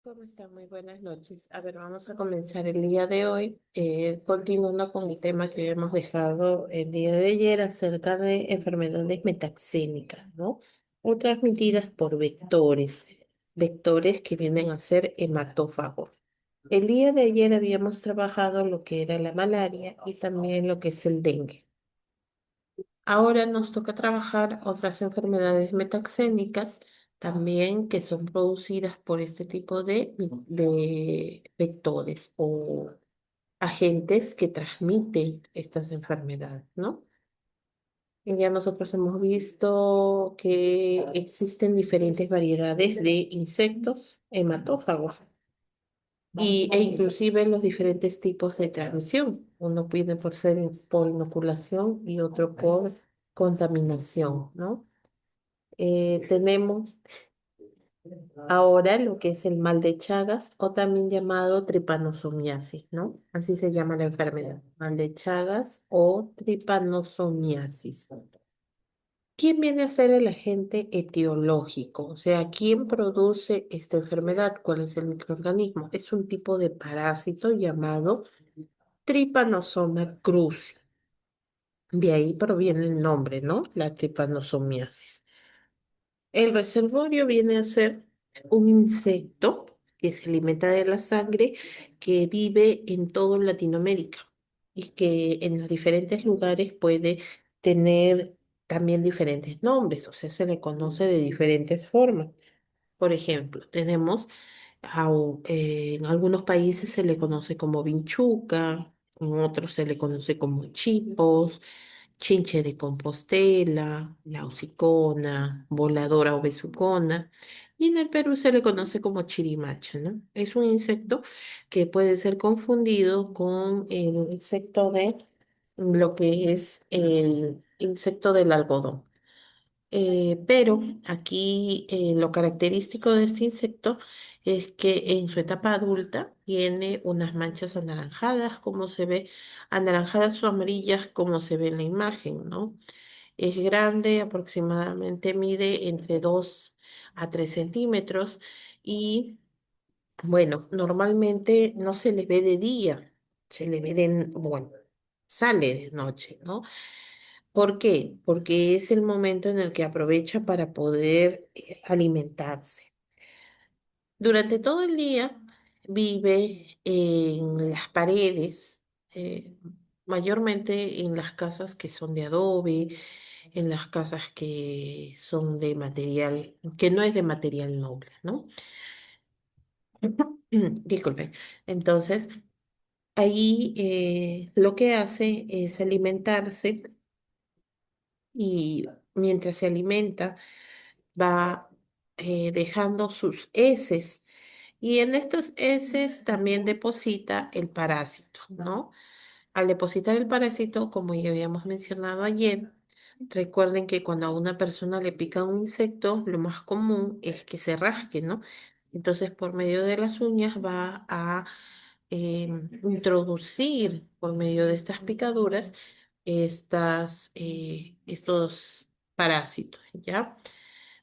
¿Cómo están? Muy buenas noches. A ver, vamos a comenzar el día de hoy, continuando con el tema que habíamos dejado el día de ayer acerca de enfermedades metaxénicas, ¿no? O transmitidas por vectores que vienen a ser hematófagos. El día de ayer habíamos trabajado lo que era la malaria y también lo que es el dengue. Ahora nos toca trabajar otras enfermedades metaxénicas también que son producidas por este tipo de vectores o agentes que transmiten estas enfermedades, ¿no? Y ya nosotros hemos visto que existen diferentes variedades de insectos hematófagos e inclusive los diferentes tipos de transmisión. Uno puede por ser por inoculación y otro por contaminación, ¿no? Tenemos ahora lo que es el mal de Chagas o también llamado tripanosomiasis, ¿no? Así se llama la enfermedad, mal de Chagas o tripanosomiasis. ¿Quién viene a ser el agente etiológico? O sea, ¿quién produce esta enfermedad? ¿Cuál es el microorganismo? Es un tipo de parásito llamado Trypanosoma cruzi. De ahí proviene el nombre, ¿no? La tripanosomiasis. El reservorio viene a ser un insecto que se alimenta de la sangre, que vive en todo Latinoamérica y que en los diferentes lugares puede tener también diferentes nombres, o sea, se le conoce de diferentes formas. Por ejemplo, tenemos en algunos países se le conoce como vinchuca, en otros se le conoce como chipos, chinche de Compostela, laucicona, voladora o besucona, y en el Perú se le conoce como chirimacha, ¿no? Es un insecto que puede ser confundido con el insecto de lo que es el insecto del algodón. Pero aquí lo característico de este insecto es que en su etapa adulta tiene unas manchas anaranjadas, como se ve, anaranjadas o amarillas, como se ve en la imagen, ¿no? Es grande, aproximadamente mide entre 2 a 3 centímetros y, bueno, normalmente no se le ve de día, se le ve bueno, sale de noche, ¿no? ¿Por qué? Porque es el momento en el que aprovecha para poder alimentarse. Durante todo el día vive en las paredes, eh, mayormente en las casas que son de adobe, en las casas que son de material, que no es de material noble, ¿no? Disculpen. Entonces, ahí lo que hace es alimentarse y mientras se alimenta, va dejando sus heces y en estos heces también deposita el parásito, ¿no? Al depositar el parásito, como ya habíamos mencionado ayer, recuerden que cuando a una persona le pica un insecto, lo más común es que se rasque, ¿no? Entonces, por medio de las uñas va a introducir por medio de estas picaduras estos parásitos, ¿ya?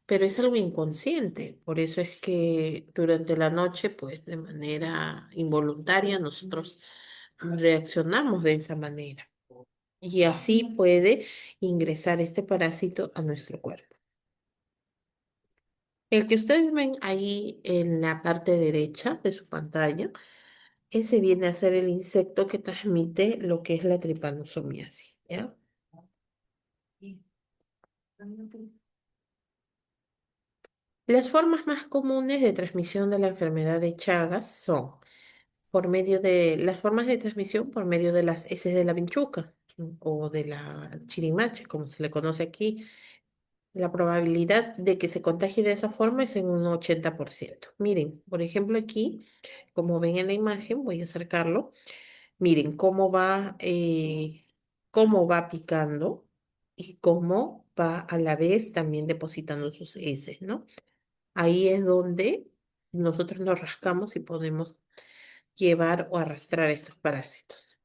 Pero es algo inconsciente, por eso es que durante la noche, pues de manera involuntaria, nosotros reaccionamos de esa manera y así puede ingresar este parásito a nuestro cuerpo. El que ustedes ven ahí en la parte derecha de su pantalla, ese viene a ser el insecto que transmite lo que es la tripanosomiasis, ¿ya? Las formas más comunes de transmisión de la enfermedad de Chagas son por medio de las formas de transmisión por medio de las heces de la vinchuca o de la chirimacha, como se le conoce aquí. La probabilidad de que se contagie de esa forma es en un 80%. Miren, por ejemplo, aquí, como ven en la imagen, voy a acercarlo. Miren cómo va picando y cómo va a la vez también depositando sus heces, ¿no? Ahí es donde nosotros nos rascamos y podemos llevar o arrastrar estos parásitos.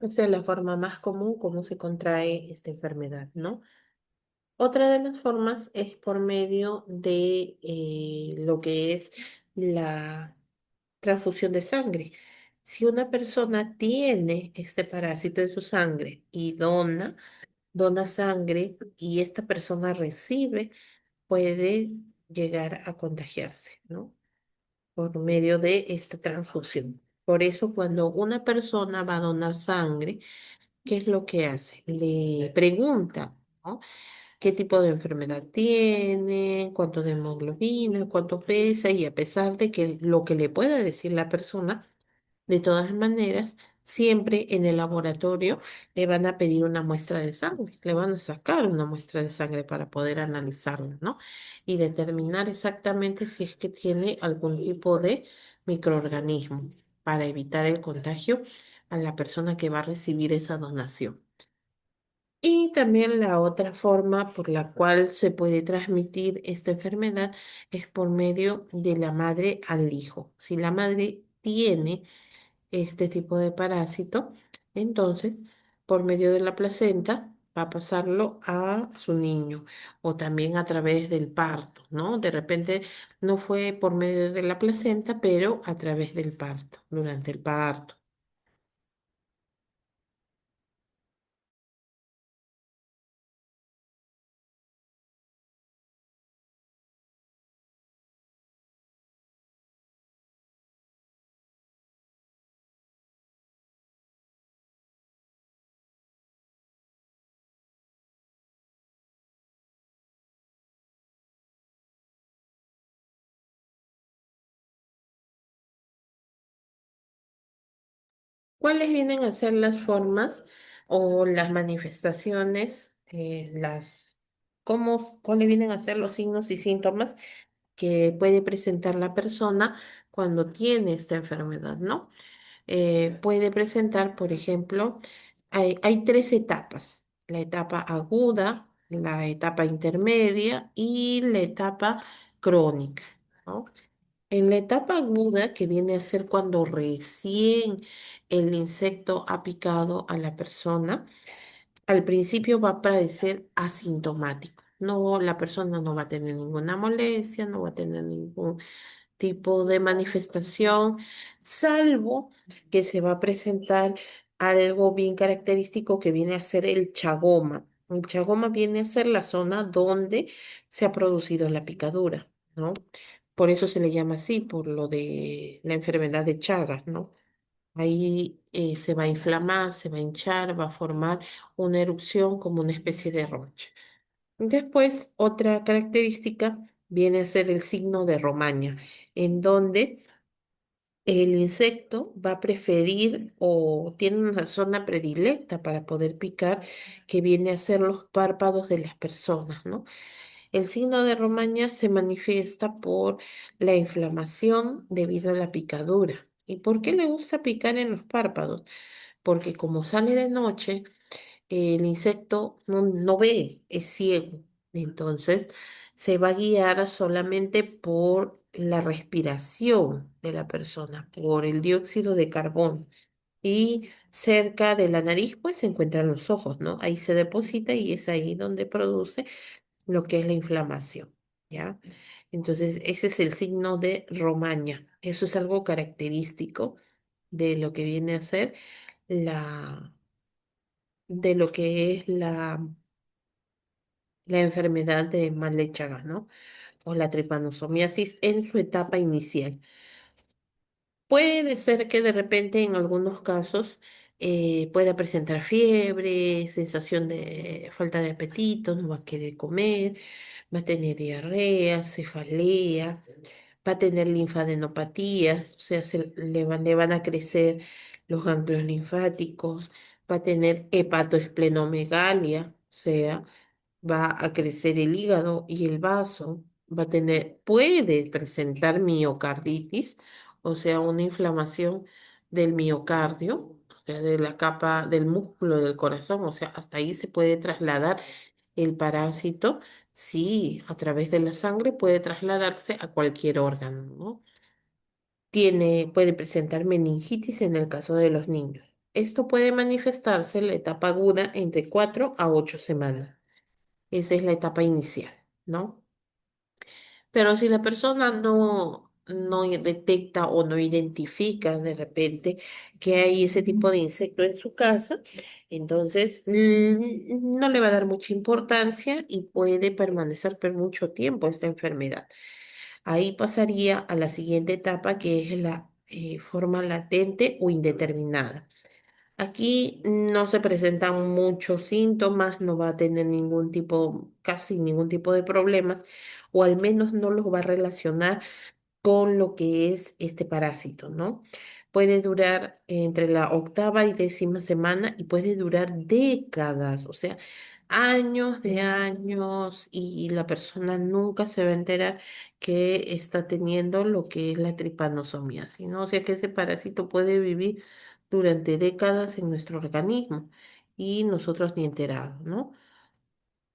Esa es la forma más común como se contrae esta enfermedad, ¿no? Otra de las formas es por medio de lo que es la transfusión de sangre. Si una persona tiene este parásito en su sangre y dona sangre y esta persona recibe, puede llegar a contagiarse, ¿no? Por medio de esta transfusión. Por eso, cuando una persona va a donar sangre, ¿qué es lo que hace? Le pregunta, ¿no? ¿Qué tipo de enfermedad tiene? ¿Cuánto de hemoglobina? ¿Cuánto pesa? Y a pesar de que lo que le pueda decir la persona, de todas maneras, siempre en el laboratorio le van a pedir una muestra de sangre, le van a sacar una muestra de sangre para poder analizarla, ¿no? Y determinar exactamente si es que tiene algún tipo de microorganismo para evitar el contagio a la persona que va a recibir esa donación. Y también la otra forma por la cual se puede transmitir esta enfermedad es por medio de la madre al hijo. Si la madre tiene este tipo de parásito, entonces por medio de la placenta va a pasarlo a su niño o también a través del parto, ¿no? De repente no fue por medio de la placenta, pero a través del parto, durante el parto. ¿Cuáles vienen a ser las formas o las manifestaciones, cuáles vienen a ser los signos y síntomas que puede presentar la persona cuando tiene esta enfermedad, ¿no? Puede presentar, por ejemplo, hay tres etapas: la etapa aguda, la etapa intermedia y la etapa crónica, ¿no? En la etapa aguda, que viene a ser cuando recién el insecto ha picado a la persona, al principio va a parecer asintomático. No, la persona no va a tener ninguna molestia, no va a tener ningún tipo de manifestación, salvo que se va a presentar algo bien característico que viene a ser el chagoma. El chagoma viene a ser la zona donde se ha producido la picadura, ¿no? Por eso se le llama así, por lo de la enfermedad de Chagas, ¿no? Ahí se va a inflamar, se va a hinchar, va a formar una erupción como una especie de roncha. Después, otra característica viene a ser el signo de Romaña, en donde el insecto va a preferir o tiene una zona predilecta para poder picar, que viene a ser los párpados de las personas, ¿no? El signo de Romaña se manifiesta por la inflamación debido a la picadura. ¿Y por qué le gusta picar en los párpados? Porque como sale de noche, el insecto no ve, es ciego. Entonces se va a guiar solamente por la respiración de la persona, por el dióxido de carbono. Y cerca de la nariz, pues se encuentran los ojos, ¿no? Ahí se deposita y es ahí donde produce lo que es la inflamación, ¿ya? Entonces, ese es el signo de Romaña. Eso es algo característico de lo que viene a ser la, de lo que es la enfermedad de mal de Chagas, ¿no? O la tripanosomiasis en su etapa inicial. Puede ser que de repente en algunos casos pueda presentar fiebre, sensación de falta de apetito, no va a querer comer, va a tener diarrea, cefalea, va a tener linfadenopatías, o sea, le van a crecer los ganglios linfáticos, va a tener hepatoesplenomegalia, o sea, va a crecer el hígado y el vaso, puede presentar miocarditis, o sea, una inflamación del miocardio, o sea, de la capa del músculo del corazón, o sea, hasta ahí se puede trasladar el parásito. Sí, a través de la sangre puede trasladarse a cualquier órgano, ¿no? Puede presentar meningitis en el caso de los niños. Esto puede manifestarse en la etapa aguda entre 4 a 8 semanas. Esa es la etapa inicial, ¿no? Pero si la persona no detecta o no identifica de repente que hay ese tipo de insecto en su casa, entonces no le va a dar mucha importancia y puede permanecer por mucho tiempo esta enfermedad. Ahí pasaría a la siguiente etapa, que es la forma latente o indeterminada. Aquí no se presentan muchos síntomas, no va a tener ningún tipo, casi ningún tipo de problemas, o al menos no los va a relacionar con lo que es este parásito, ¿no? Puede durar entre la octava y décima semana y puede durar décadas, o sea, años de años y la persona nunca se va a enterar que está teniendo lo que es la tripanosomiasis, ¿no? O sea que ese parásito puede vivir durante décadas en nuestro organismo y nosotros ni enterados, ¿no?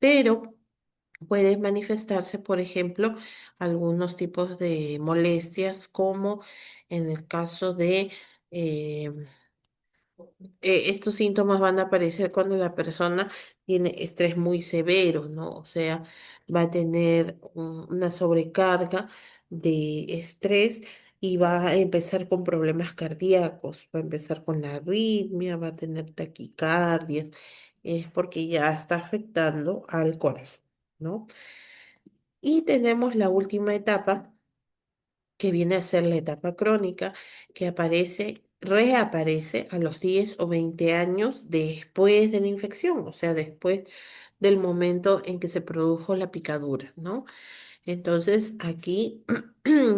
Pero puede manifestarse, por ejemplo, algunos tipos de molestias, como en el caso de eh, estos síntomas van a aparecer cuando la persona tiene estrés muy severo, ¿no? O sea, va a tener una sobrecarga de estrés y va a empezar con problemas cardíacos, va a empezar con la arritmia, va a tener taquicardias, es porque ya está afectando al corazón, ¿no? Y tenemos la última etapa, que viene a ser la etapa crónica, que reaparece a los 10 o 20 años después de la infección, o sea, después del momento en que se produjo la picadura, ¿no? Entonces, aquí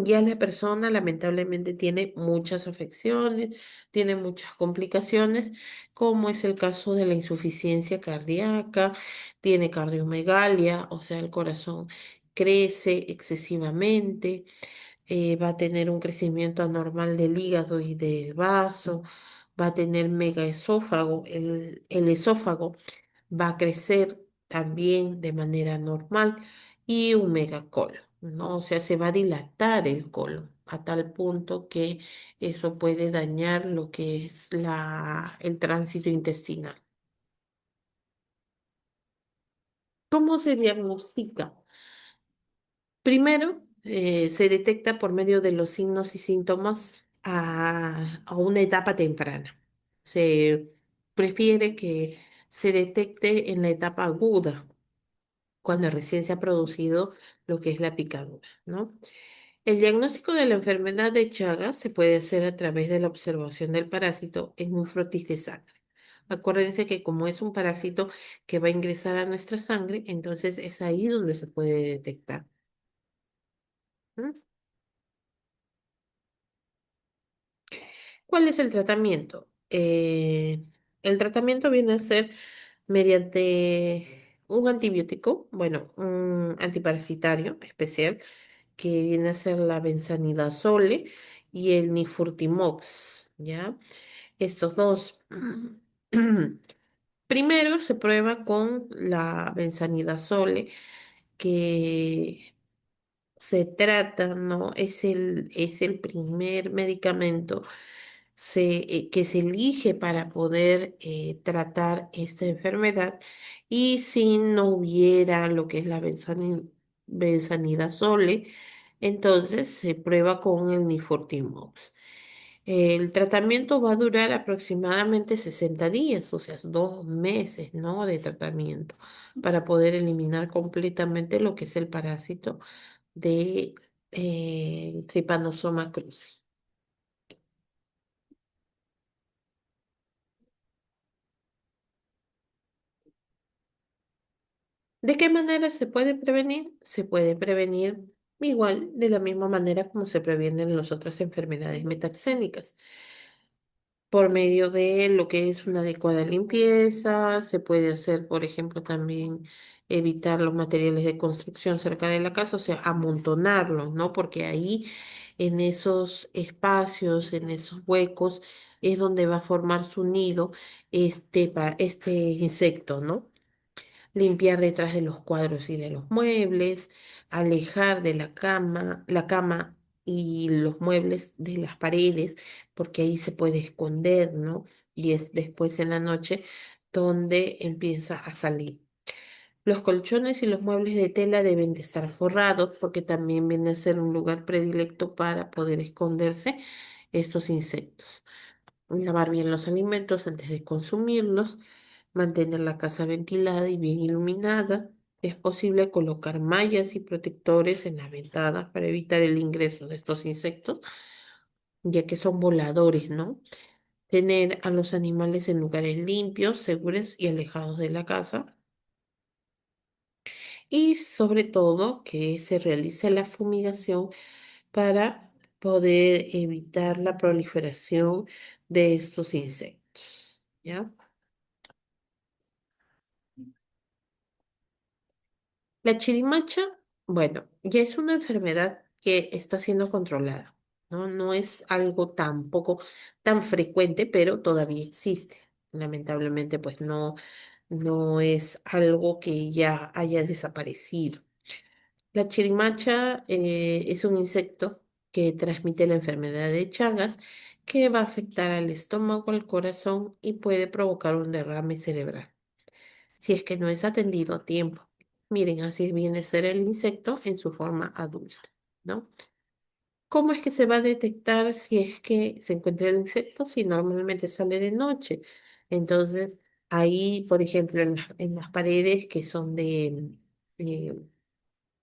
ya la persona lamentablemente tiene muchas afecciones, tiene muchas complicaciones, como es el caso de la insuficiencia cardíaca, tiene cardiomegalia, o sea, el corazón crece excesivamente, va a tener un crecimiento anormal del hígado y del vaso, va a tener megaesófago, el esófago va a crecer también de manera normal y un megacolon, ¿no? O sea, se va a dilatar el colon a tal punto que eso puede dañar lo que es el tránsito intestinal. ¿Cómo se diagnostica? Primero, se detecta por medio de los signos y síntomas a una etapa temprana. Se prefiere que se detecte en la etapa aguda, cuando recién se ha producido lo que es la picadura, ¿no? El diagnóstico de la enfermedad de Chagas se puede hacer a través de la observación del parásito en un frotis de sangre. Acuérdense que como es un parásito que va a ingresar a nuestra sangre, entonces es ahí donde se puede detectar. ¿M? ¿Cuál es el tratamiento? El tratamiento viene a ser mediante un antibiótico, bueno, un antiparasitario especial, que viene a ser la benzanidazole y el nifurtimox, ¿ya? Estos dos. Primero se prueba con la benzanidazole, que se trata, ¿no? Es el primer medicamento que se elige para poder tratar esta enfermedad, y si no hubiera lo que es la benzanidazole, entonces se prueba con el Nifortimox. El tratamiento va a durar aproximadamente 60 días, o sea, 2 meses, ¿no? De tratamiento para poder eliminar completamente lo que es el parásito de Trypanosoma cruzi. ¿De qué manera se puede prevenir? Se puede prevenir igual de la misma manera como se previenen las otras enfermedades metaxénicas, por medio de lo que es una adecuada limpieza. Se puede hacer, por ejemplo, también evitar los materiales de construcción cerca de la casa, o sea, amontonarlos, ¿no? Porque ahí, en esos espacios, en esos huecos, es donde va a formar su nido este insecto, ¿no? Limpiar detrás de los cuadros y de los muebles, alejar de la cama y los muebles de las paredes, porque ahí se puede esconder, ¿no? Y es después en la noche donde empieza a salir. Los colchones y los muebles de tela deben de estar forrados porque también viene a ser un lugar predilecto para poder esconderse estos insectos. Lavar bien los alimentos antes de consumirlos, mantener la casa ventilada y bien iluminada. Es posible colocar mallas y protectores en las ventanas para evitar el ingreso de estos insectos, ya que son voladores, ¿no? Tener a los animales en lugares limpios, seguros y alejados de la casa. Y sobre todo que se realice la fumigación para poder evitar la proliferación de estos insectos. ¿Ya? La chirimacha, bueno, ya es una enfermedad que está siendo controlada, ¿no? No es algo tampoco tan frecuente, pero todavía existe. Lamentablemente, pues no es algo que ya haya desaparecido. La chirimacha es un insecto que transmite la enfermedad de Chagas, que va a afectar al estómago, al corazón y puede provocar un derrame cerebral si es que no es atendido a tiempo. Miren, así viene a ser el insecto en su forma adulta, ¿no? ¿Cómo es que se va a detectar si es que se encuentra el insecto? Si normalmente sale de noche. Entonces, ahí, por ejemplo, en las paredes que son de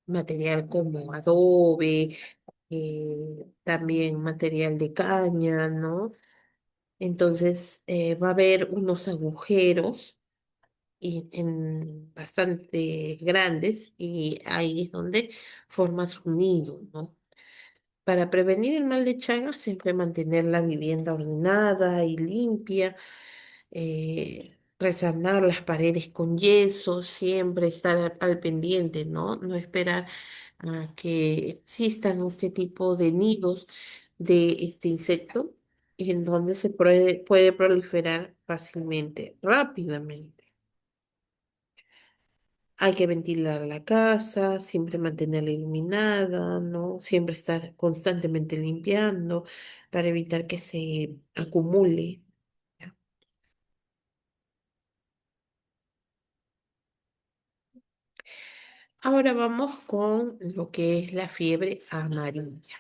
material como adobe, también material de caña, ¿no? Entonces, va a haber unos agujeros y bastante grandes y ahí es donde forma su nido, ¿no? Para prevenir el mal de Chagas, siempre mantener la vivienda ordenada y limpia, resanar las paredes con yeso, siempre estar al pendiente, ¿no? No esperar a que existan este tipo de nidos de este insecto en donde se puede proliferar fácilmente, rápidamente. Hay que ventilar la casa, siempre mantenerla iluminada, ¿no? Siempre estar constantemente limpiando para evitar que se acumule. ¿Ya? Ahora vamos con lo que es la fiebre amarilla.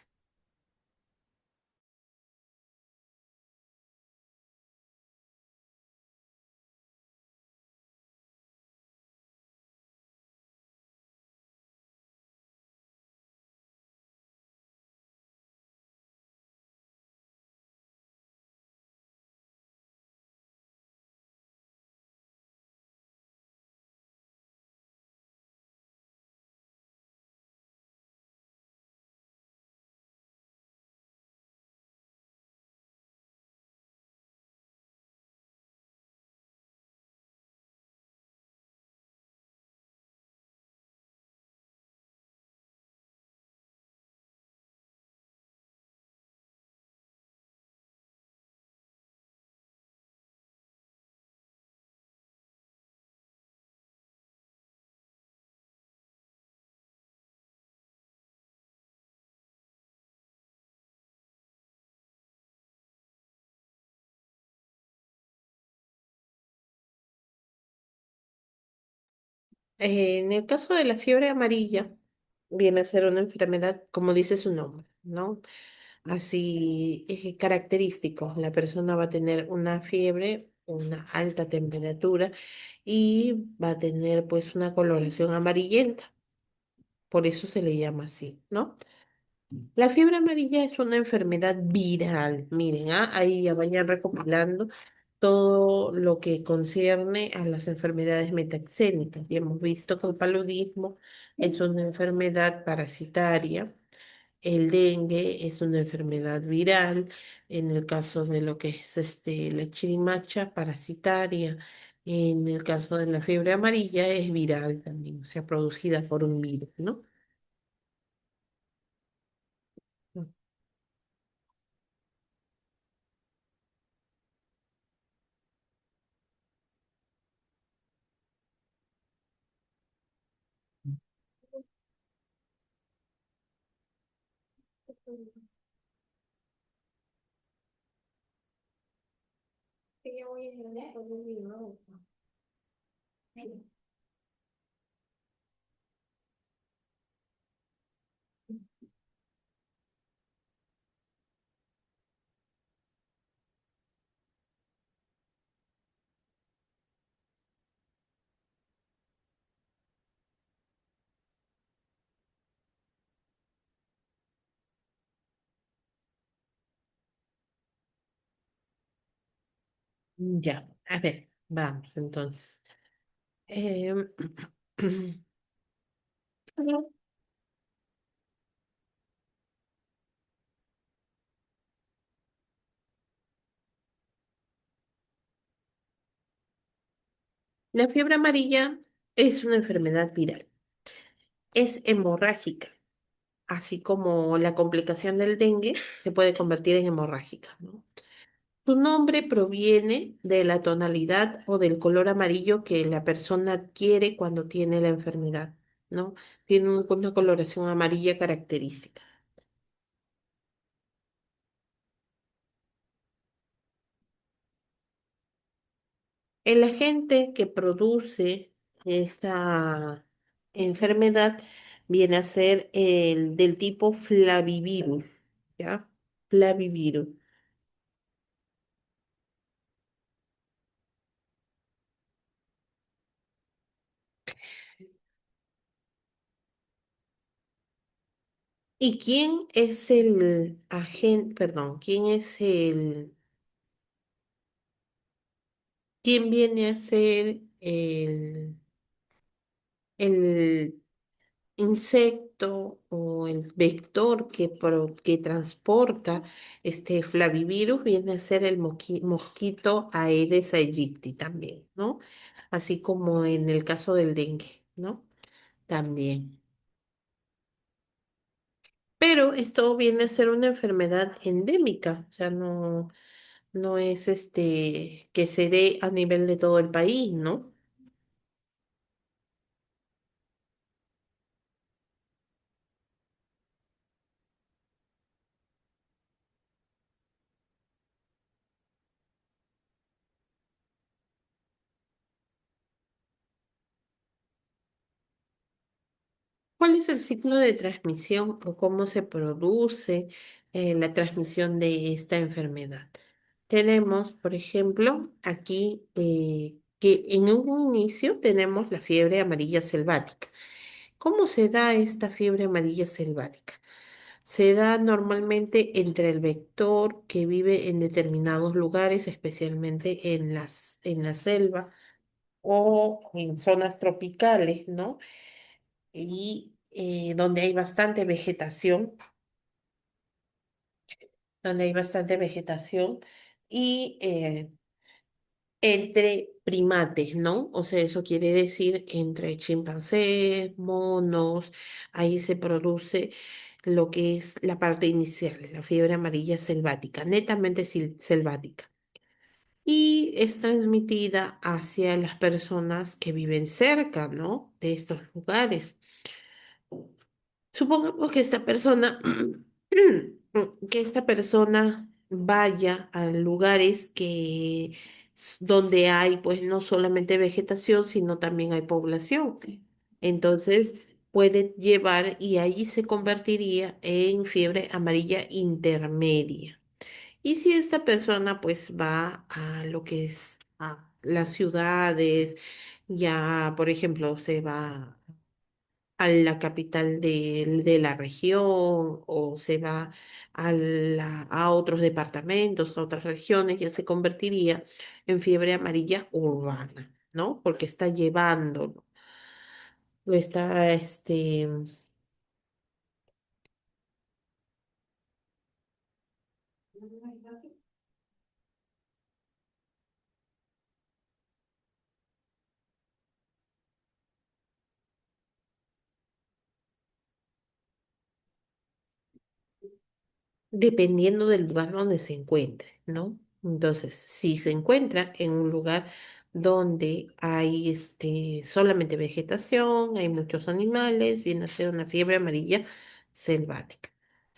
En el caso de la fiebre amarilla, viene a ser una enfermedad, como dice su nombre, ¿no? Así característico. La persona va a tener una fiebre, una alta temperatura y va a tener pues una coloración amarillenta. Por eso se le llama así, ¿no? La fiebre amarilla es una enfermedad viral. Miren, ahí ya vayan recopilando todo lo que concierne a las enfermedades metaxémicas. Y hemos visto que el paludismo es una enfermedad parasitaria. El dengue es una enfermedad viral, en el caso de lo que es la chirimacha parasitaria, en el caso de la fiebre amarilla es viral también, o sea, producida por un virus, ¿no? Ya, a ver, vamos entonces. Em, La fiebre amarilla es una enfermedad viral. Es hemorrágica, así como la complicación del dengue se puede convertir en hemorrágica, ¿no? Su nombre proviene de la tonalidad o del color amarillo que la persona adquiere cuando tiene la enfermedad, ¿no? Tiene una coloración amarilla característica. El agente que produce esta enfermedad viene a ser el del tipo Flavivirus, ¿ya? Flavivirus. ¿Y quién es el agente, perdón, quién viene a ser el insecto o el vector que transporta este flavivirus? Viene a ser el mosquito Aedes aegypti también, ¿no? Así como en el caso del dengue, ¿no? También. Pero esto viene a ser una enfermedad endémica, o sea, no es que se dé a nivel de todo el país, ¿no? ¿Cuál es el ciclo de transmisión o cómo se produce la transmisión de esta enfermedad? Tenemos, por ejemplo, aquí que en un inicio tenemos la fiebre amarilla selvática. ¿Cómo se da esta fiebre amarilla selvática? Se da normalmente entre el vector que vive en determinados lugares, especialmente en la selva o en zonas tropicales, ¿no? Y donde hay bastante vegetación y entre primates, ¿no? O sea, eso quiere decir entre chimpancés, monos, ahí se produce lo que es la parte inicial, la fiebre amarilla selvática, netamente selvática. Y es transmitida hacia las personas que viven cerca, ¿no? De estos lugares. Supongamos que esta persona, que esta persona vaya a lugares donde hay, pues, no solamente vegetación, sino también hay población. Entonces, puede llevar y ahí se convertiría en fiebre amarilla intermedia. Y si esta persona, pues, va a lo que es a las ciudades, ya, por ejemplo, se va a la capital de la región o se va a otros departamentos, a otras regiones, ya se convertiría en fiebre amarilla urbana, ¿no? Porque está llevándolo, lo está, dependiendo del lugar donde se encuentre, ¿no? Entonces, si se encuentra en un lugar donde hay solamente vegetación, hay muchos animales, viene a ser una fiebre amarilla selvática.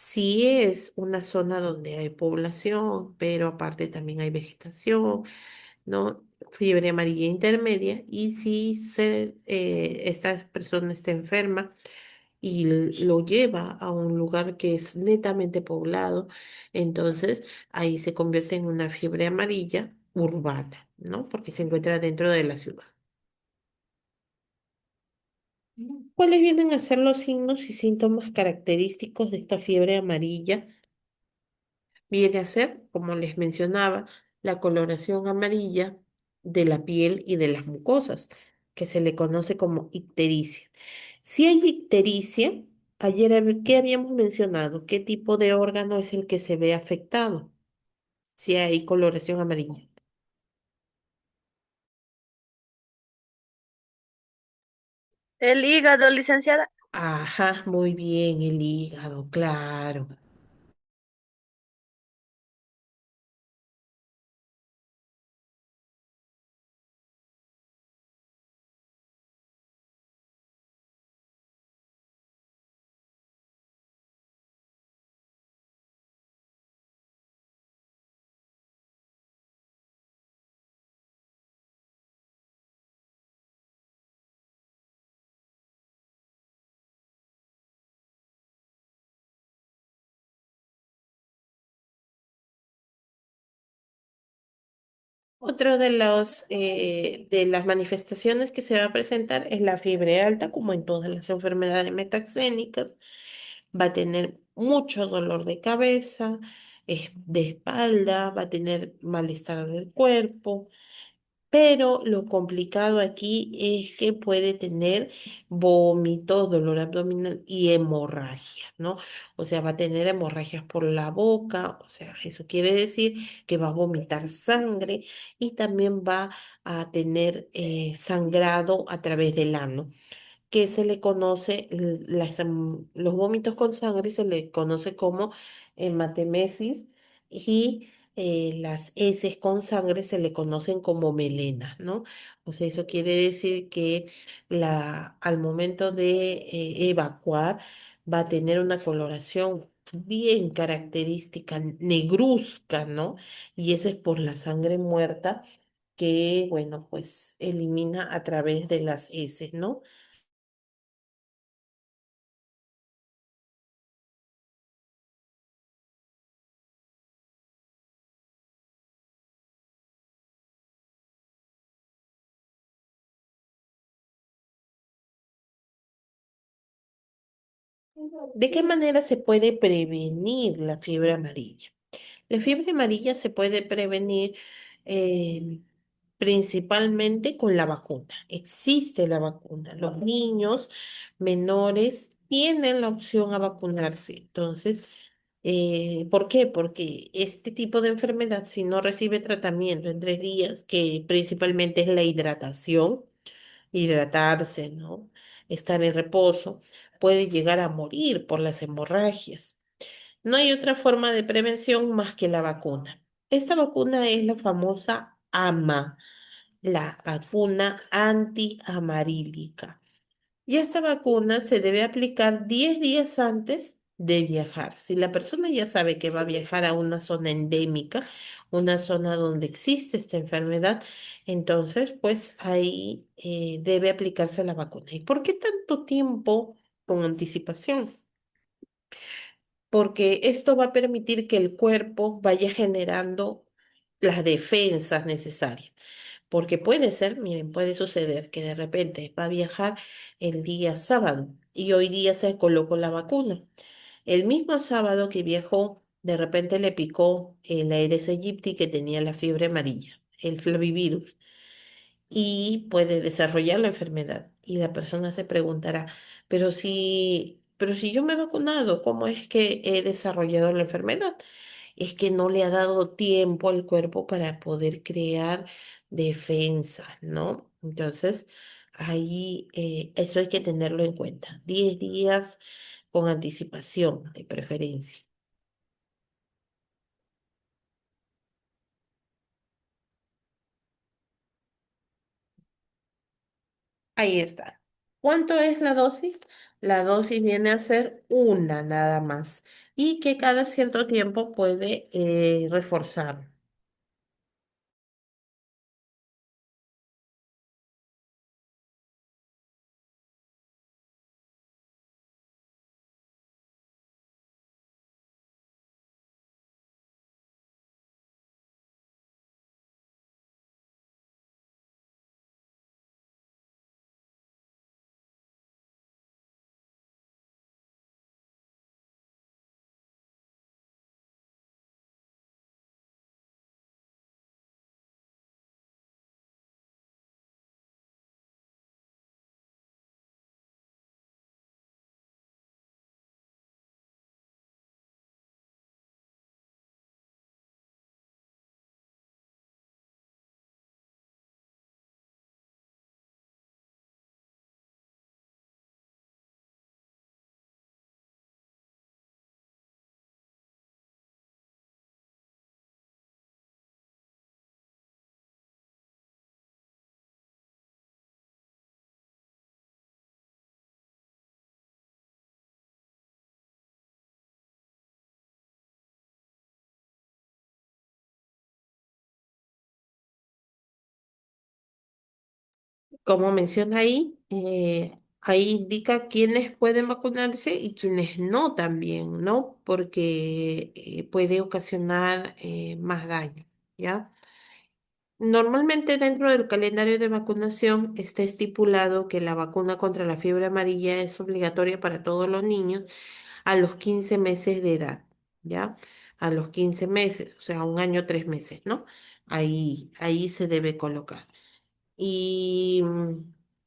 Sí es una zona donde hay población, pero aparte también hay vegetación, ¿no? Fiebre amarilla intermedia. Y si esta persona está enferma y lo lleva a un lugar que es netamente poblado, entonces ahí se convierte en una fiebre amarilla urbana, ¿no? Porque se encuentra dentro de la ciudad. ¿Cuáles vienen a ser los signos y síntomas característicos de esta fiebre amarilla? Viene a ser, como les mencionaba, la coloración amarilla de la piel y de las mucosas, que se le conoce como ictericia. Si hay ictericia, ayer, ¿qué habíamos mencionado? ¿Qué tipo de órgano es el que se ve afectado si hay coloración amarilla? El hígado, licenciada. Ajá, muy bien, el hígado, claro. Otro de las manifestaciones que se va a presentar es la fiebre alta, como en todas las enfermedades metaxénicas. Va a tener mucho dolor de cabeza, de espalda, va a tener malestar del cuerpo, pero lo complicado aquí es que puede tener vómito, dolor abdominal y hemorragia, ¿no? O sea, va a tener hemorragias por la boca, o sea, eso quiere decir que va a vomitar sangre y también va a tener sangrado a través del ano, que se le conoce, los vómitos con sangre se le conoce como hematemesis, y las heces con sangre se le conocen como melenas, ¿no? O sea, eso quiere decir que al momento de evacuar va a tener una coloración bien característica, negruzca, ¿no? Y eso es por la sangre muerta que, bueno, pues elimina a través de las heces, ¿no? ¿De qué manera se puede prevenir la fiebre amarilla? La fiebre amarilla se puede prevenir eh, principalmente con la vacuna. Existe la vacuna. Los niños menores tienen la opción a vacunarse. Entonces, ¿por qué? Porque este tipo de enfermedad, si no recibe tratamiento en 3 días, que principalmente es la hidratación, hidratarse, ¿no? Estar en reposo, puede llegar a morir por las hemorragias. No hay otra forma de prevención más que la vacuna. Esta vacuna es la famosa AMA, la vacuna antiamarílica. Y esta vacuna se debe aplicar 10 días antes de viajar. Si la persona ya sabe que va a viajar a una zona endémica, una zona donde existe esta enfermedad, entonces pues ahí debe aplicarse la vacuna. ¿Y por qué tanto tiempo con anticipación? Porque esto va a permitir que el cuerpo vaya generando las defensas necesarias. Porque puede ser, miren, puede suceder que de repente va a viajar el día sábado y hoy día se colocó la vacuna. El mismo sábado que viajó, de repente le picó el Aedes aegypti, que tenía la fiebre amarilla, el flavivirus, y puede desarrollar la enfermedad. Y la persona se preguntará, pero si yo me he vacunado, ¿cómo es que he desarrollado la enfermedad? Es que no le ha dado tiempo al cuerpo para poder crear defensas, ¿no? Entonces, ahí eso hay que tenerlo en cuenta. 10 días con anticipación, de preferencia. Ahí está. ¿Cuánto es la dosis? La dosis viene a ser una nada más y que cada cierto tiempo puede reforzar. Como menciona ahí, ahí indica quiénes pueden vacunarse y quiénes no también, ¿no? Porque puede ocasionar más daño, ¿ya? Normalmente dentro del calendario de vacunación está estipulado que la vacuna contra la fiebre amarilla es obligatoria para todos los niños a los 15 meses de edad, ¿ya? A los 15 meses, o sea, un año, 3 meses, ¿no? Ahí se debe colocar y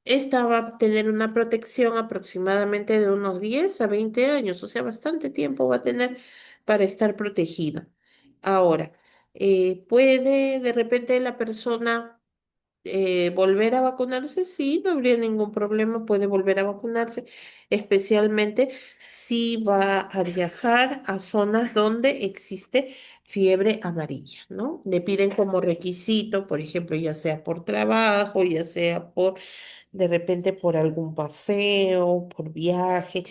esta va a tener una protección aproximadamente de unos 10 a 20 años, o sea, bastante tiempo va a tener para estar protegida. Ahora, ¿puede de repente la persona volver a vacunarse? Sí, no habría ningún problema, puede volver a vacunarse, especialmente si va a viajar a zonas donde existe fiebre amarilla, ¿no? Le piden como requisito, por ejemplo, ya sea por trabajo, ya sea por, de repente por algún paseo, por viaje,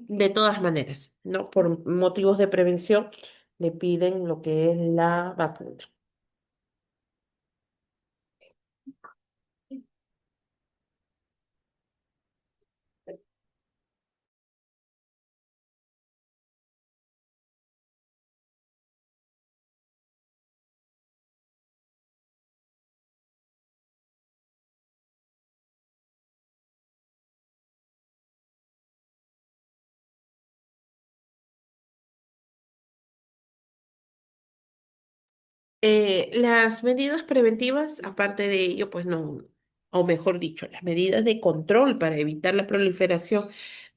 de todas maneras, ¿no? Por motivos de prevención, le piden lo que es la vacuna. Las medidas preventivas, aparte de ello, pues no, o mejor dicho, las medidas de control para evitar la proliferación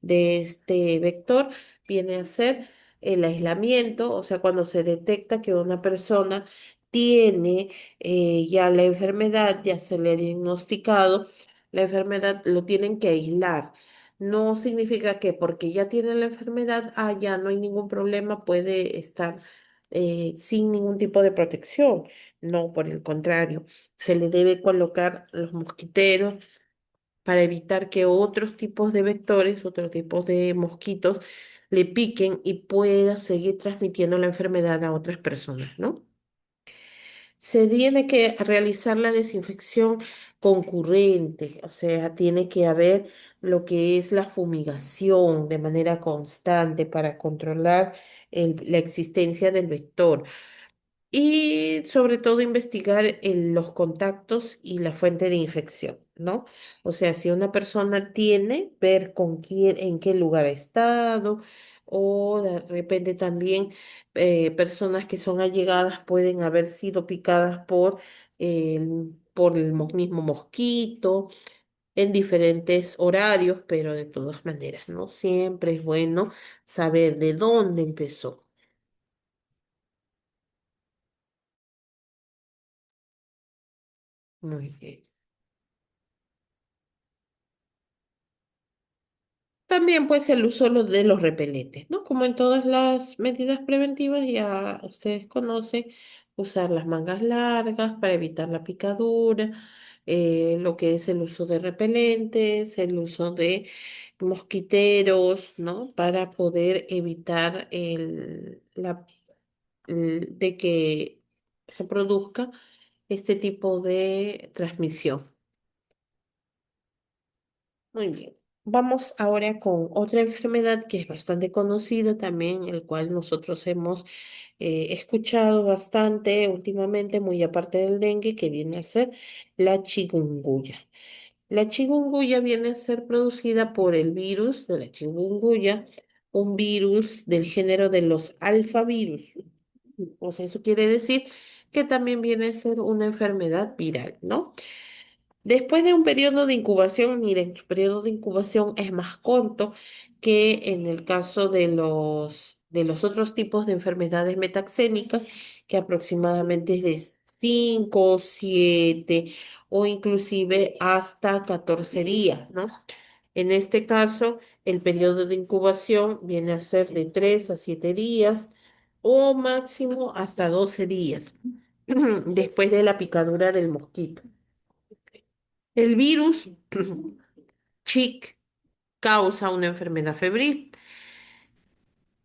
de este vector, viene a ser el aislamiento, o sea, cuando se detecta que una persona tiene ya la enfermedad, ya se le ha diagnosticado la enfermedad, lo tienen que aislar. No significa que porque ya tiene la enfermedad, ya no hay ningún problema, puede estar sin ningún tipo de protección. No, por el contrario, se le debe colocar los mosquiteros para evitar que otros tipos de vectores, otros tipos de mosquitos le piquen y pueda seguir transmitiendo la enfermedad a otras personas, ¿no? Se tiene que realizar la desinfección concurrente, o sea, tiene que haber lo que es la fumigación de manera constante para controlar la existencia del vector. Y sobre todo investigar los contactos y la fuente de infección, ¿no? O sea, si una persona tiene, ver con quién, en qué lugar ha estado, o de repente también personas que son allegadas pueden haber sido picadas por el mismo mosquito en diferentes horarios, pero de todas maneras, ¿no? Siempre es bueno saber de dónde empezó. Muy bien. También pues el uso de los repelentes, ¿no? Como en todas las medidas preventivas, ya ustedes conocen usar las mangas largas para evitar la picadura, lo que es el uso de repelentes, el uso de mosquiteros, ¿no? Para poder evitar de que se produzca este tipo de transmisión. Muy bien. Vamos ahora con otra enfermedad que es bastante conocida también, el cual nosotros hemos escuchado bastante últimamente, muy aparte del dengue, que viene a ser la chikungunya. La chikungunya viene a ser producida por el virus de la chikungunya, un virus del género de los alfavirus. O sea, eso quiere decir que también viene a ser una enfermedad viral, ¿no? Después de un periodo de incubación, miren, su periodo de incubación es más corto que en el caso de los otros tipos de enfermedades metaxénicas, que aproximadamente es de 5, 7 o inclusive hasta 14 días, ¿no? En este caso, el periodo de incubación viene a ser de 3 a 7 días o máximo hasta 12 días después de la picadura del mosquito. El virus Chick causa una enfermedad febril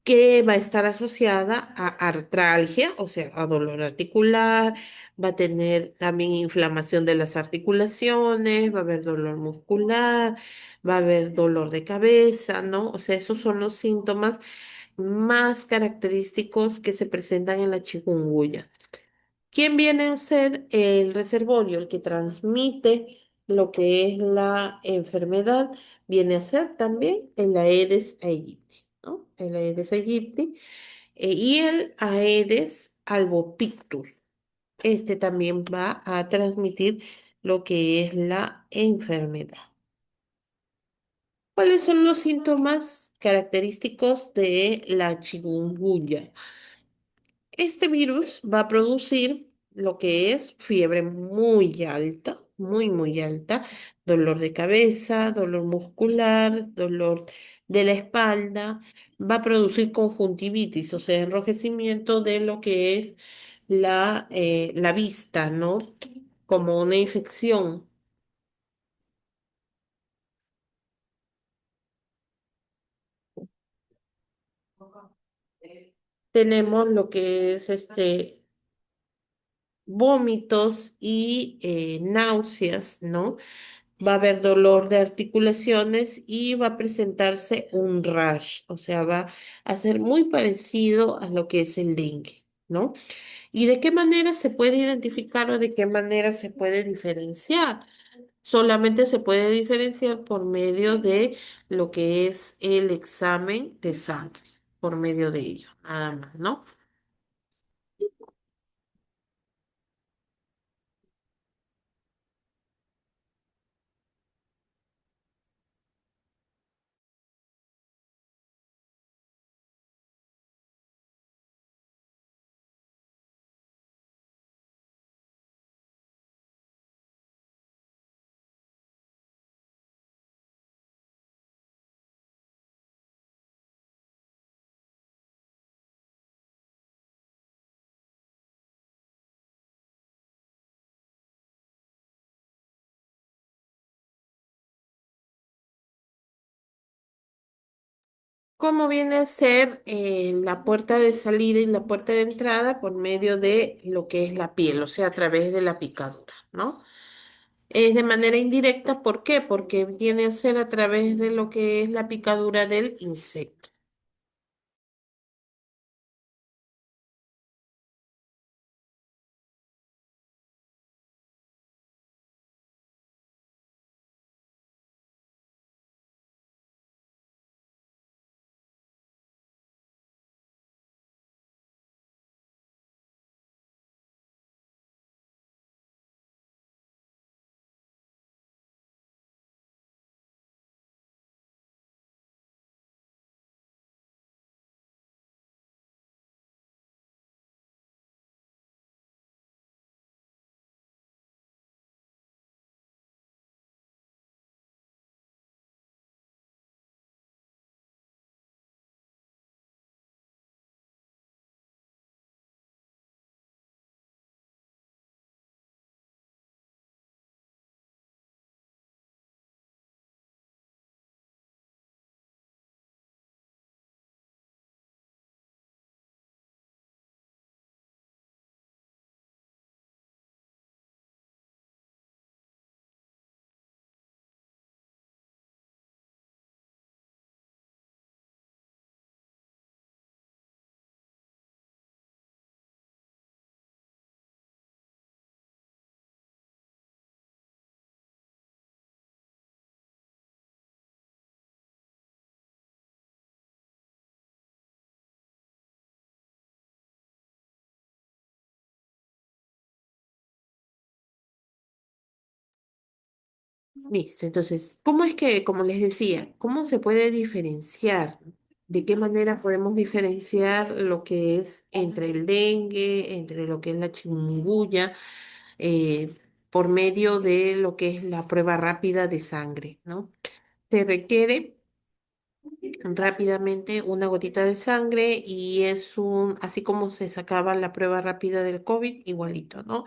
que va a estar asociada a artralgia, o sea, a dolor articular, va a tener también inflamación de las articulaciones, va a haber dolor muscular, va a haber dolor de cabeza, ¿no? O sea, esos son los síntomas más característicos que se presentan en la chikungunya. ¿Quién viene a ser el reservorio? El que transmite lo que es la enfermedad, viene a ser también el Aedes aegypti, ¿no? El Aedes aegypti y el Aedes albopictus. Este también va a transmitir lo que es la enfermedad. ¿Cuáles son los síntomas característicos de la chikungunya? Este virus va a producir lo que es fiebre muy alta, muy alta, dolor de cabeza, dolor muscular, dolor de la espalda, va a producir conjuntivitis, o sea, enrojecimiento de lo que es la vista, ¿no? Como una infección. Tenemos lo que es vómitos y náuseas, ¿no? Va a haber dolor de articulaciones y va a presentarse un rash, o sea, va a ser muy parecido a lo que es el dengue, ¿no? ¿Y de qué manera se puede identificar o de qué manera se puede diferenciar? Solamente se puede diferenciar por medio de lo que es el examen de sangre, por medio de ello, nada más, ¿no? ¿Cómo viene a ser la puerta de salida y la puerta de entrada por medio de lo que es la piel, o sea, a través de la picadura, ¿no? Es de manera indirecta, ¿por qué? Porque viene a ser a través de lo que es la picadura del insecto. Listo, entonces, ¿cómo es que, como les decía, cómo se puede diferenciar? ¿De qué manera podemos diferenciar lo que es entre el dengue, entre lo que es la chikungunya, eh, por medio de lo que es la prueba rápida de sangre, ¿no? Se requiere rápidamente una gotita de sangre y es así como se sacaba la prueba rápida del COVID, igualito, ¿no?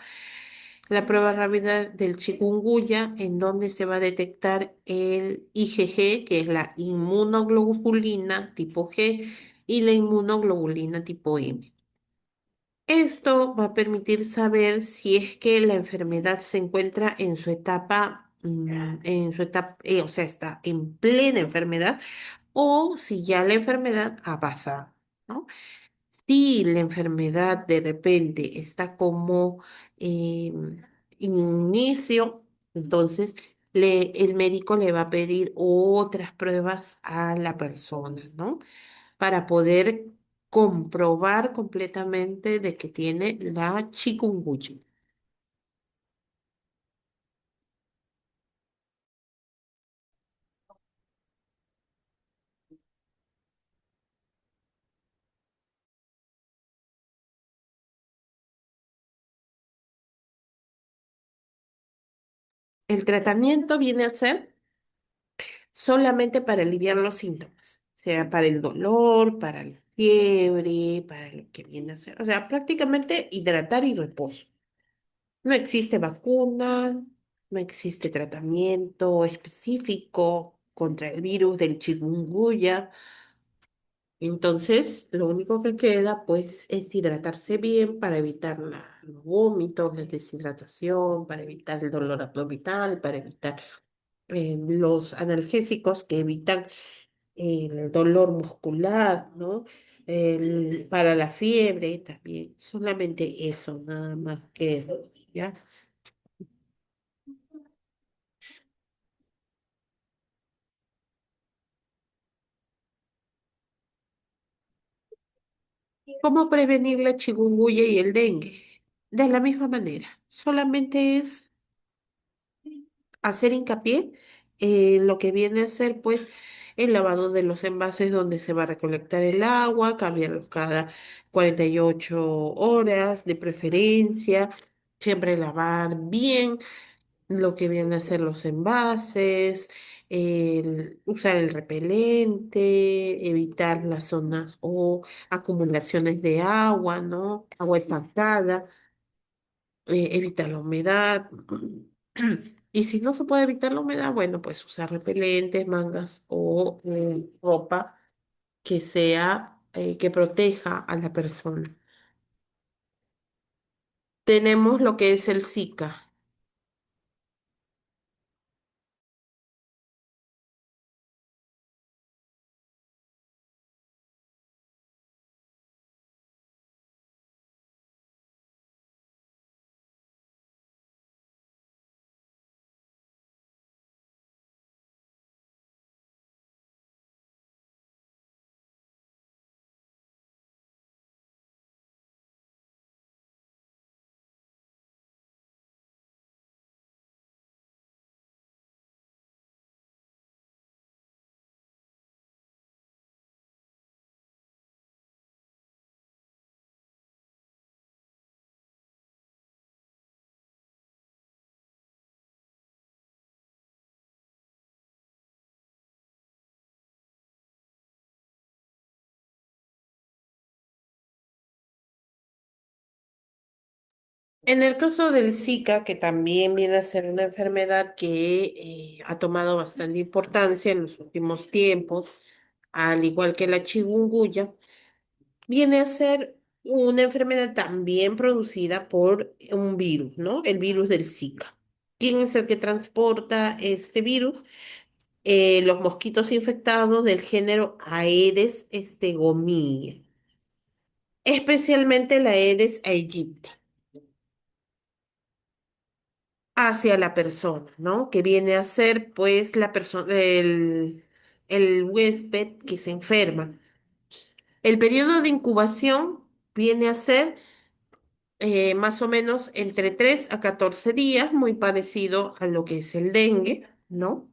La prueba rápida del chikungunya, en donde se va a detectar el IgG, que es la inmunoglobulina tipo G, y la inmunoglobulina tipo M. Esto va a permitir saber si es que la enfermedad se encuentra en su etapa, o sea, está en plena enfermedad, o si ya la enfermedad ha pasado, ¿no? Si la enfermedad de repente está como inicio, entonces el médico le va a pedir otras pruebas a la persona, ¿no? Para poder comprobar completamente de que tiene la chikungunya. El tratamiento viene a ser solamente para aliviar los síntomas, sea para el dolor, para la fiebre, para lo que viene a ser, o sea, prácticamente hidratar y reposo. No existe vacuna, no existe tratamiento específico contra el virus del chikungunya. Entonces, lo único que queda, pues, es hidratarse bien para evitar los vómitos, la deshidratación, para evitar el dolor abdominal, para evitar los analgésicos que evitan el dolor muscular, ¿no? Para la fiebre también, solamente eso, nada más que eso, ¿ya? ¿Cómo prevenir la chikungunya y el dengue? De la misma manera, solamente es hacer hincapié en lo que viene a ser, pues, el lavado de los envases donde se va a recolectar el agua, cambiarlos cada 48 horas, de preferencia, siempre lavar bien lo que viene a ser los envases, usar el repelente, evitar las zonas o acumulaciones de agua, ¿no? Agua estancada, evitar la humedad. Y si no se puede evitar la humedad, bueno, pues usar repelentes, mangas o ropa que sea, que proteja a la persona. Tenemos lo que es el Zika. En el caso del Zika, que también viene a ser una enfermedad que ha tomado bastante importancia en los últimos tiempos, al igual que la chikungunya, viene a ser una enfermedad también producida por un virus, ¿no? El virus del Zika. ¿Quién es el que transporta este virus? Los mosquitos infectados del género Aedes stegomiae, especialmente la Aedes aegypti, hacia la persona, ¿no? Que viene a ser, pues, la persona, el huésped que se enferma. El periodo de incubación viene a ser más o menos entre 3 a 14 días, muy parecido a lo que es el dengue. ¿no?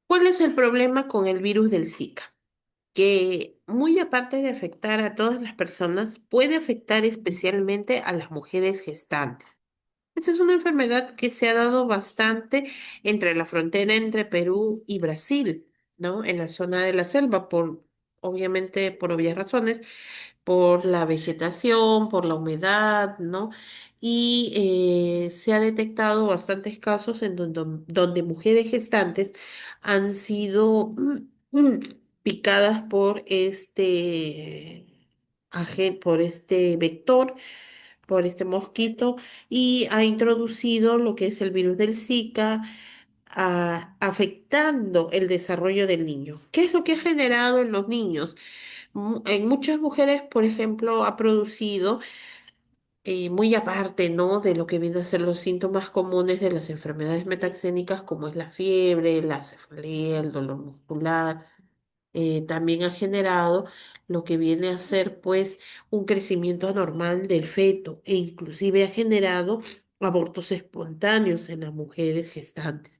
¿Cuál es el problema con el virus del Zika? Que muy aparte de afectar a todas las personas, puede afectar especialmente a las mujeres gestantes. Esta es una enfermedad que se ha dado bastante entre la frontera entre Perú y Brasil, ¿no? En la zona de la selva, obviamente, por obvias razones, por la vegetación, por la humedad, ¿no? Y se ha detectado bastantes casos en donde mujeres gestantes han sido picadas por por este vector, por este mosquito, y ha introducido lo que es el virus del Zika, afectando el desarrollo del niño. ¿Qué es lo que ha generado en los niños? En muchas mujeres, por ejemplo, ha producido, muy aparte, ¿no? De lo que vienen a ser los síntomas comunes de las enfermedades metaxénicas, como es la fiebre, la cefalea, el dolor muscular, también ha generado lo que viene a ser, pues, un crecimiento anormal del feto e inclusive ha generado abortos espontáneos en las mujeres gestantes.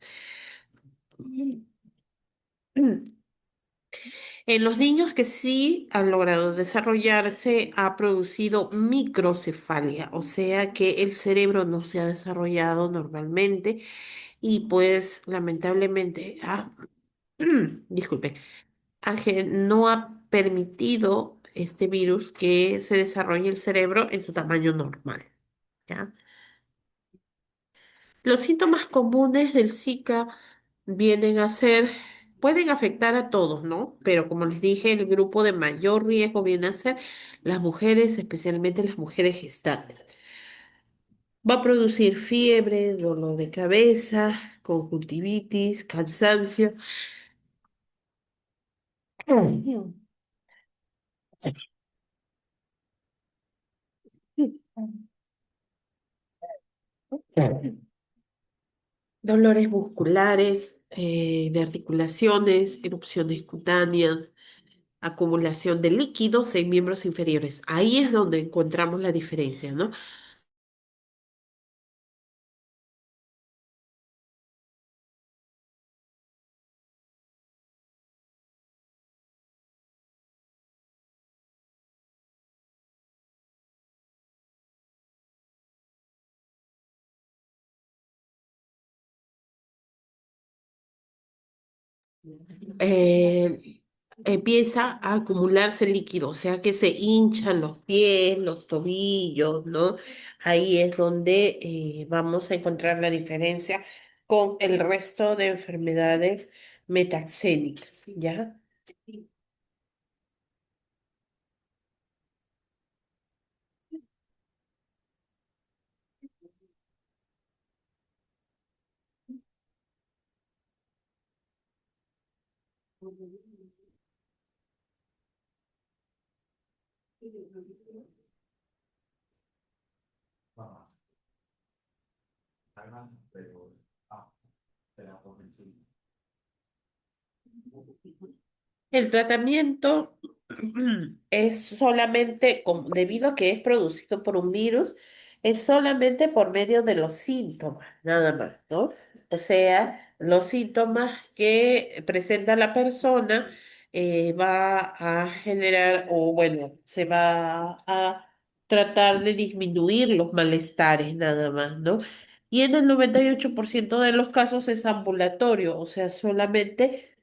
En los niños que sí han logrado desarrollarse, ha producido microcefalia, o sea que el cerebro no se ha desarrollado normalmente y pues lamentablemente, disculpe, no ha permitido este virus que se desarrolle el cerebro en su tamaño normal, ¿ya? Los síntomas comunes del Zika vienen a ser, pueden afectar a todos, ¿no? Pero como les dije, el grupo de mayor riesgo viene a ser las mujeres, especialmente las mujeres gestantes. Va a producir fiebre, dolor de cabeza, conjuntivitis, cansancio. Dolores musculares, de articulaciones, erupciones cutáneas, acumulación de líquidos en miembros inferiores. Ahí es donde encontramos la diferencia, ¿no? eh, Empieza a acumularse líquido, o sea que se hinchan los pies, los tobillos, ¿no? Ahí es donde vamos a encontrar la diferencia con el resto de enfermedades metaxénicas, ¿ya? El tratamiento es solamente, debido a que es producido por un virus, es solamente por medio de los síntomas, nada más, ¿no? O sea, los síntomas que presenta la persona, va a generar, o bueno, se va a tratar de disminuir los malestares, nada más, ¿no? Y en el 98% de los casos es ambulatorio, o sea, solamente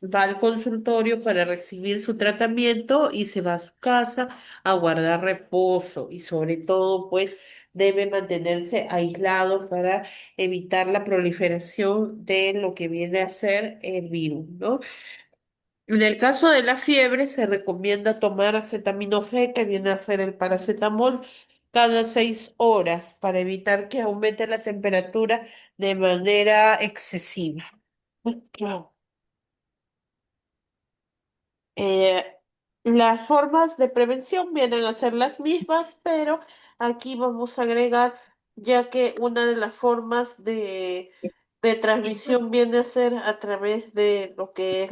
va al consultorio para recibir su tratamiento y se va a su casa a guardar reposo y sobre todo pues debe mantenerse aislado para evitar la proliferación de lo que viene a ser el virus, ¿no? En el caso de la fiebre se recomienda tomar acetaminofén, que viene a ser el paracetamol, cada 6 horas para evitar que aumente la temperatura de manera excesiva. Eh, las formas de prevención vienen a ser las mismas, pero aquí vamos a agregar, ya que una de las formas de transmisión viene a ser a través de lo que es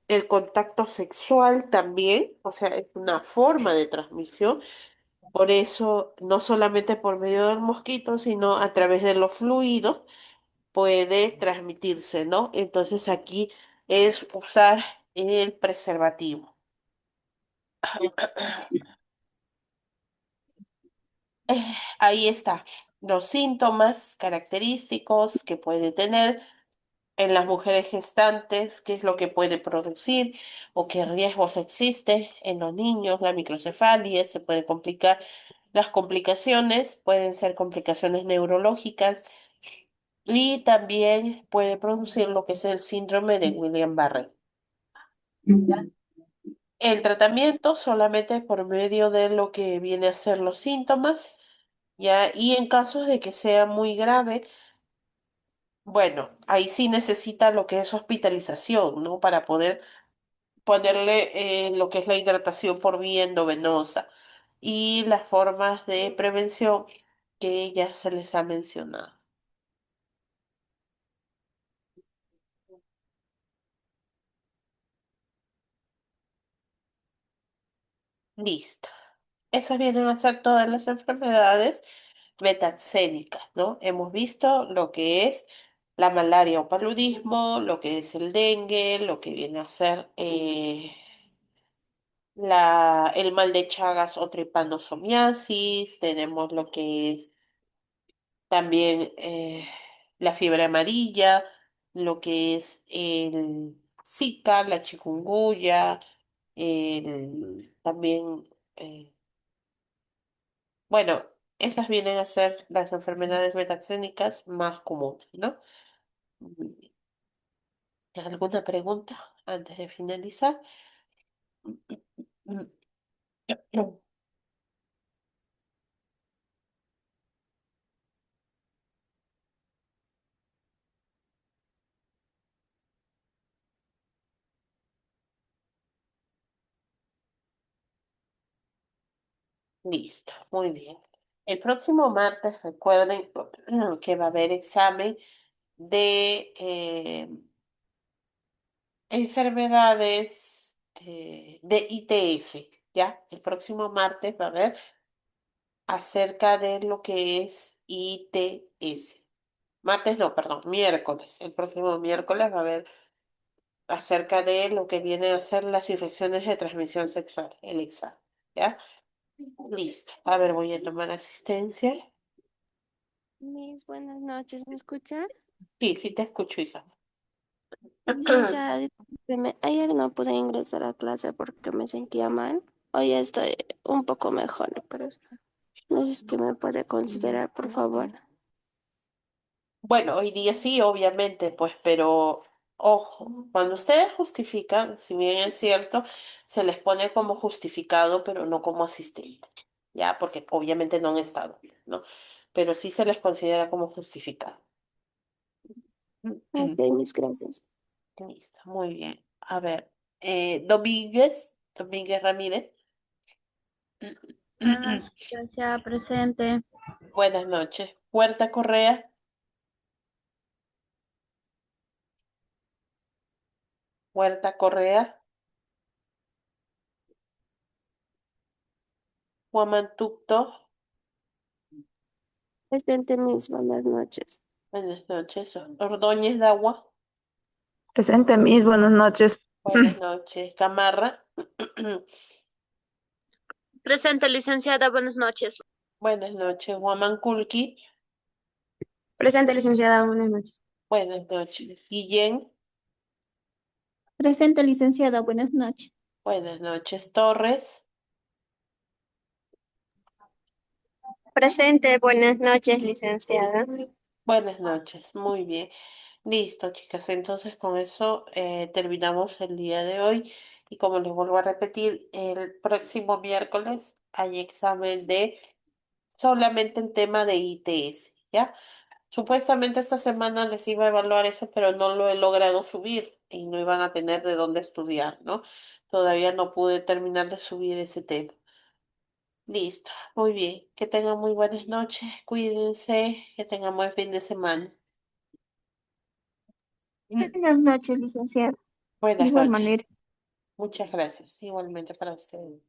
el contacto sexual también, o sea, es una forma de transmisión. Por eso, no solamente por medio del mosquito, sino a través de los fluidos puede transmitirse, ¿no? Entonces aquí es usar el preservativo. Ahí está. Los síntomas característicos que puede tener en las mujeres gestantes, qué es lo que puede producir o qué riesgos existe en los niños, la microcefalia, se puede complicar. Las complicaciones pueden ser complicaciones neurológicas y también puede producir lo que es el síndrome de Guillain-Barré. El tratamiento solamente por medio de lo que viene a ser los síntomas, ¿ya? Y en casos de que sea muy grave, bueno, ahí sí necesita lo que es hospitalización, ¿no? Para poder ponerle lo que es la hidratación por vía endovenosa y las formas de prevención que ya se les ha mencionado. Listo. Esas vienen a ser todas las enfermedades metaxénicas, ¿no? Hemos visto lo que es la malaria o paludismo, lo que es el dengue, lo que viene a ser el mal de Chagas o tripanosomiasis, tenemos lo que es también la fiebre amarilla, lo que es el Zika, la chikungunya, también, bueno, esas vienen a ser las enfermedades metaxénicas más comunes, ¿no? ¿Alguna pregunta antes de finalizar? Listo, muy bien. El próximo martes recuerden que va a haber examen de enfermedades de ITS, ¿ya? El próximo martes va a haber acerca de lo que es ITS. Martes no, perdón, miércoles. El próximo miércoles va a haber acerca de lo que viene a ser las infecciones de transmisión sexual, el examen, ¿ya? Listo. A ver, voy a tomar asistencia. Mis buenas noches, ¿me escuchan? Sí, sí te escucho, hija. Licenciada, discúlpeme, ayer no pude ingresar a clase porque me sentía mal. Hoy estoy un poco mejor, pero no sé si es que me puede considerar, por favor. Bueno, hoy día sí, obviamente, pues, pero ojo, cuando ustedes justifican, si bien es cierto, se les pone como justificado, pero no como asistente, ¿ya? Porque obviamente no han estado, ¿no? Pero sí se les considera como justificado. Ok, mis gracias. Listo, muy bien. A ver, Domínguez Ramírez. Buenas noches, licenciada presente. Buenas noches. Puerta Correa, Puerta Correa, Huamantucto. Presente, mis buenas noches. Buenas noches. Ordóñez de Agua. Presente, Miss, buenas noches. Buenas noches. Camarra. Presente, licenciada, buenas noches. Buenas noches. Huamanculqui. Presente, licenciada, buenas noches. Buenas noches. Guillén. Presente, licenciada, buenas noches. Buenas noches. Torres. Presente, buenas noches, licenciada. Buenas noches. Muy bien. Listo, chicas. Entonces con eso terminamos el día de hoy. Y como les vuelvo a repetir, el próximo miércoles hay examen de solamente el tema de ITS, ¿ya? Supuestamente esta semana les iba a evaluar eso, pero no lo he logrado subir y no iban a tener de dónde estudiar, ¿no? Todavía no pude terminar de subir ese tema. Listo, muy bien. Que tengan muy buenas noches, cuídense, que tengan buen fin de semana. Buenas noches, licenciada. De Buenas igual noches. manera. Muchas gracias. Igualmente para ustedes.